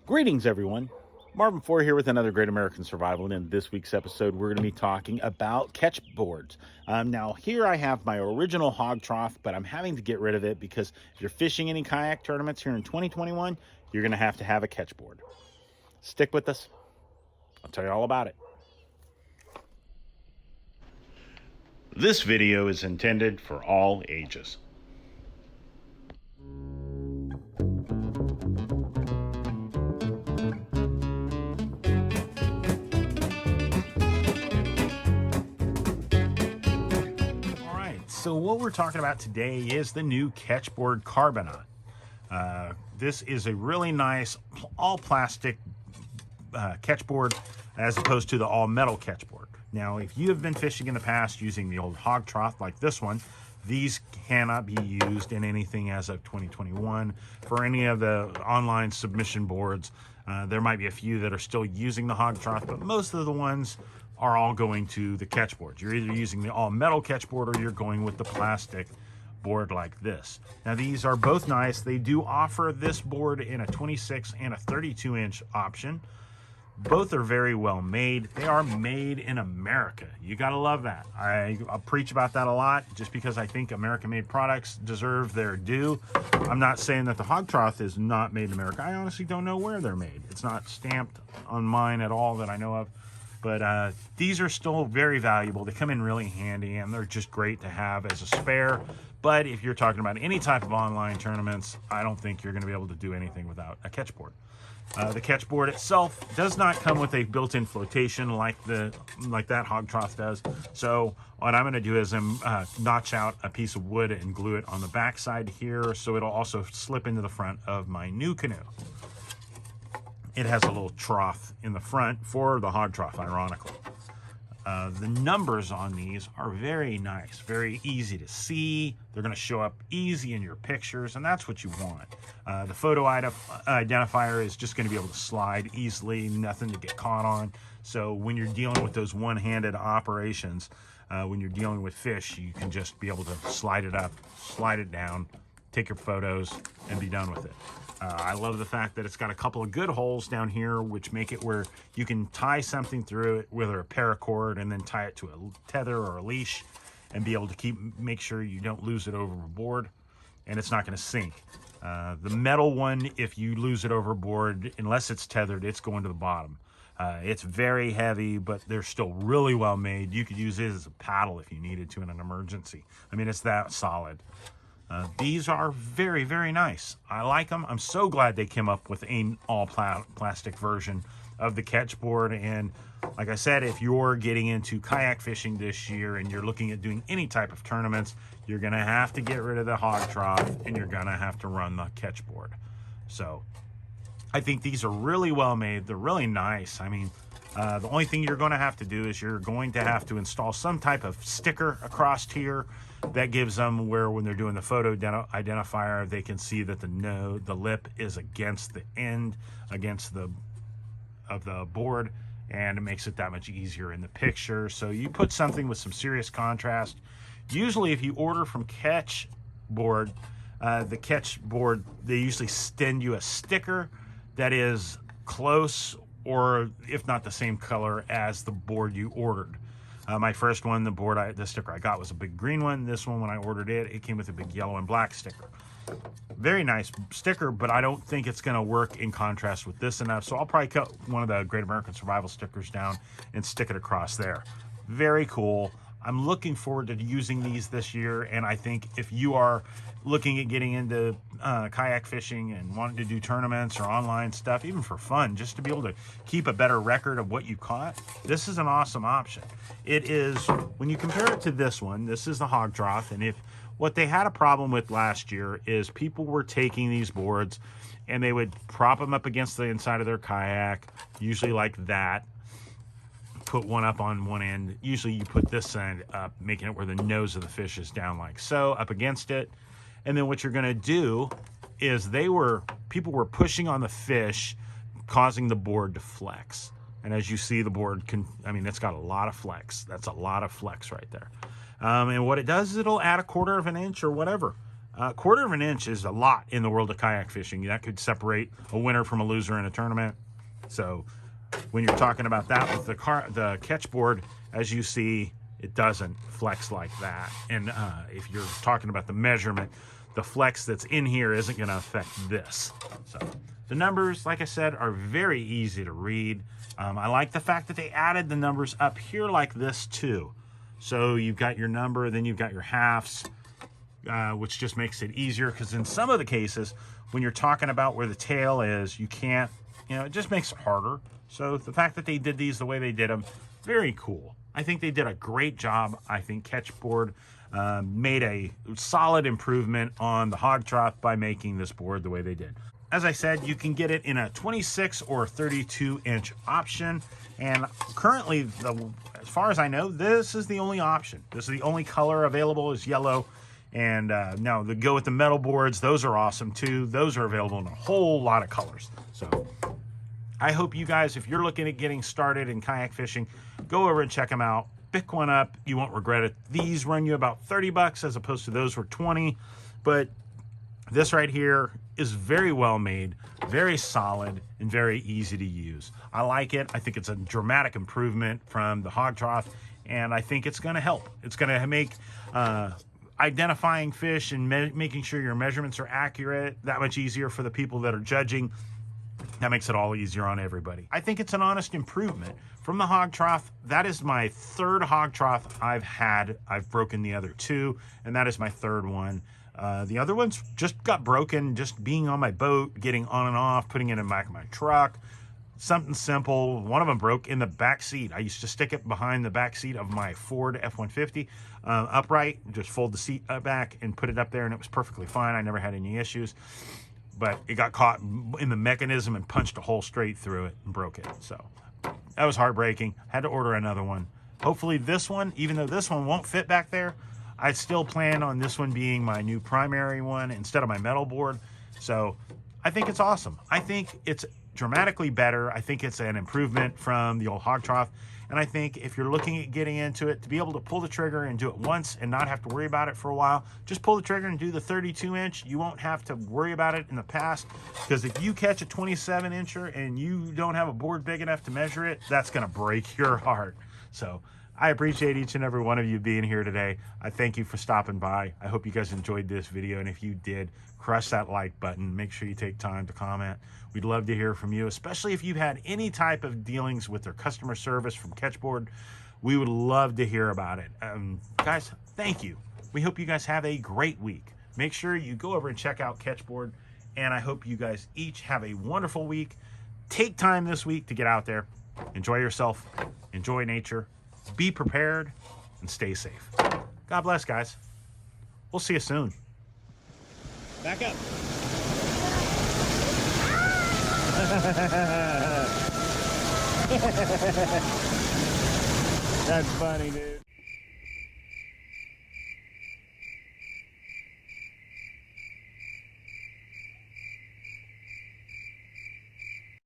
Greetings, everyone. Marvin Four here with another Great American Survival, and in this week's episode, we're going to be talking about catch boards. Now, here I have my original Hawg trough, but I'm having to get rid of it because if you're fishing any kayak tournaments here in 2021, you're going to have a catch board. Stick with us. I'll tell you all about it. This video is intended for all ages. So what we're talking about today is the new Ketch Board Karbonate. This is a really nice all plastic catch board as opposed to the all metal catch board. Now, if you have been fishing in the past using the old Hawg trough like this one, these cannot be used in anything as of 2021 for any of the online submission boards. There might be a few that are still using the Hawg trough, but most of the ones are all going to the catch board. You're either using the all metal catch board or you're going with the plastic board like this. Now, these are both nice. They do offer this board in a 26 and a 32 inch option. Both are very well made. They are made in America. You gotta love that. I'll preach about that a lot just because I think American made products deserve their due. I'm not saying that the Hawg trough is not made in America. I honestly don't know where they're made. It's not stamped on mine at all that I know of. But these are still very valuable. They come in really handy, and they're just great to have as a spare. But if you're talking about any type of online tournaments, I don't think you're going to be able to do anything without a catch board. The catch board itself does not come with a built-in flotation like that Hawg trough does. So what I'm going to do is notch out a piece of wood and glue it on the back side here, so it'll also slip into the front of my new canoe. It has a little trough in the front for the Hawg trough, ironically. The numbers on these are very nice, very easy to see. They're going to show up easy in your pictures, and that's what you want. The photo identifier is just going to be able to slide easily, nothing to get caught on. So when you're dealing with those one-handed operations, when you're dealing with fish, you can just be able to slide it up, slide it down, take your photos, and be done with it. I love the fact that it's got a couple of good holes down here, which make it where you can tie something through it, whether a paracord, and then tie it to a tether or a leash, and be able to make sure you don't lose it overboard, and it's not going to sink. The metal one, if you lose it overboard, unless it's tethered, it's going to the bottom. It's very heavy, but they're still really well made. You could use it as a paddle if you needed to in an emergency. I mean, it's that solid. These are very, very nice. I like them. I'm so glad they came up with an all plastic version of the catch board. And like I said, if you're getting into kayak fishing this year and you're looking at doing any type of tournaments, you're going to have to get rid of the Hawg trough and you're going to have to run the catch board. So I think these are really well made. They're really nice. I mean, the only thing you're going to have to do is you're going to have to install some type of sticker across here that gives them where when they're doing the photo identifier, they can see that the lip is against the end, against the board, and it makes it that much easier in the picture. So you put something with some serious contrast. Usually if you order from Ketch Board, the Ketch Board, they usually send you a sticker that is close or if not the same color as the board you ordered. My first one, the sticker I got was a big green one. This one, when I ordered it, it came with a big yellow and black sticker. Very nice sticker, but I don't think it's gonna work in contrast with this enough. So I'll probably cut one of the Great American Survival stickers down and stick it across there. Very cool. I'm looking forward to using these this year, and I think if you are looking at getting into kayak fishing and wanting to do tournaments or online stuff, even for fun, just to be able to keep a better record of what you caught, this is an awesome option. It is, when you compare it to this one, this is the Hawg trough, and what they had a problem with last year is people were taking these boards and they would prop them up against the inside of their kayak, usually like that, put one up on one end. Usually you put this end up, making it where the nose of the fish is down like so, up against it. And then what you're gonna do is people were pushing on the fish, causing the board to flex. And as you see, the board it's got a lot of flex. That's a lot of flex right there. And what it does is it'll add 1/4 of an inch or whatever 1/4 of an inch is a lot in the world of kayak fishing. That could separate a winner from a loser in a tournament. So when you're talking about that with the Ketch board, as you see, it doesn't flex like that. And if you're talking about the measurement, the flex that's in here isn't going to affect this. So the numbers, like I said, are very easy to read. I like the fact that they added the numbers up here like this too. So you've got your number, then you've got your halves, which just makes it easier, because in some of the cases, when you're talking about where the tail is, you can't, it just makes it harder. So the fact that they did these the way they did them, very cool. I think they did a great job. I think Ketch board made a solid improvement on the Hawg Trough by making this board the way they did. As I said, you can get it in a 26 or 32 inch option. And currently, as far as I know, this is the only option. This is the only color available is yellow. And now the go with the metal boards, those are awesome too. Those are available in a whole lot of colors. So I hope you guys, if you're looking at getting started in kayak fishing, go over and check them out. Pick one up. You won't regret it. These run you about 30 bucks as opposed to those were 20. But this right here is very well made, very solid, and very easy to use. I like it. I think it's a dramatic improvement from the Hawg Trough, and I think it's going to help. It's going to make identifying fish and making sure your measurements are accurate that much easier for the people that are judging. That makes it all easier on everybody. I think it's an honest improvement from the Hawg Trough. That is my 3rd Hawg Trough I've had. I've broken the other 2, and that is my 3rd one. The other ones just got broken just being on my boat, getting on and off, putting it in the back of my truck. Something simple. One of them broke in the back seat. I used to stick it behind the back seat of my Ford F-150 upright, just fold the seat back and put it up there, and it was perfectly fine. I never had any issues. But it got caught in the mechanism and punched a hole straight through it and broke it. So that was heartbreaking. Had to order another one. Hopefully this one, even though this one won't fit back there, I still plan on this one being my new primary one instead of my metal board. So I think it's awesome. I think it's dramatically better. I think it's an improvement from the old Hawg Trough. And I think if you're looking at getting into it, to be able to pull the trigger and do it once and not have to worry about it for a while, just pull the trigger and do the 32 inch. You won't have to worry about it in the past, because if you catch a 27 incher and you don't have a board big enough to measure it, that's going to break your heart. So I appreciate each and every one of you being here today. I thank you for stopping by. I hope you guys enjoyed this video, and if you did, crush that like button. Make sure you take time to comment. We'd love to hear from you, especially if you've had any type of dealings with their customer service from Ketch Board. We would love to hear about it. Guys, thank you. We hope you guys have a great week. Make sure you go over and check out Ketch Board, and I hope you guys each have a wonderful week. Take time this week to get out there, enjoy yourself, enjoy nature, be prepared, and stay safe. God bless, guys. We'll see you soon. Back up. That's funny, dude.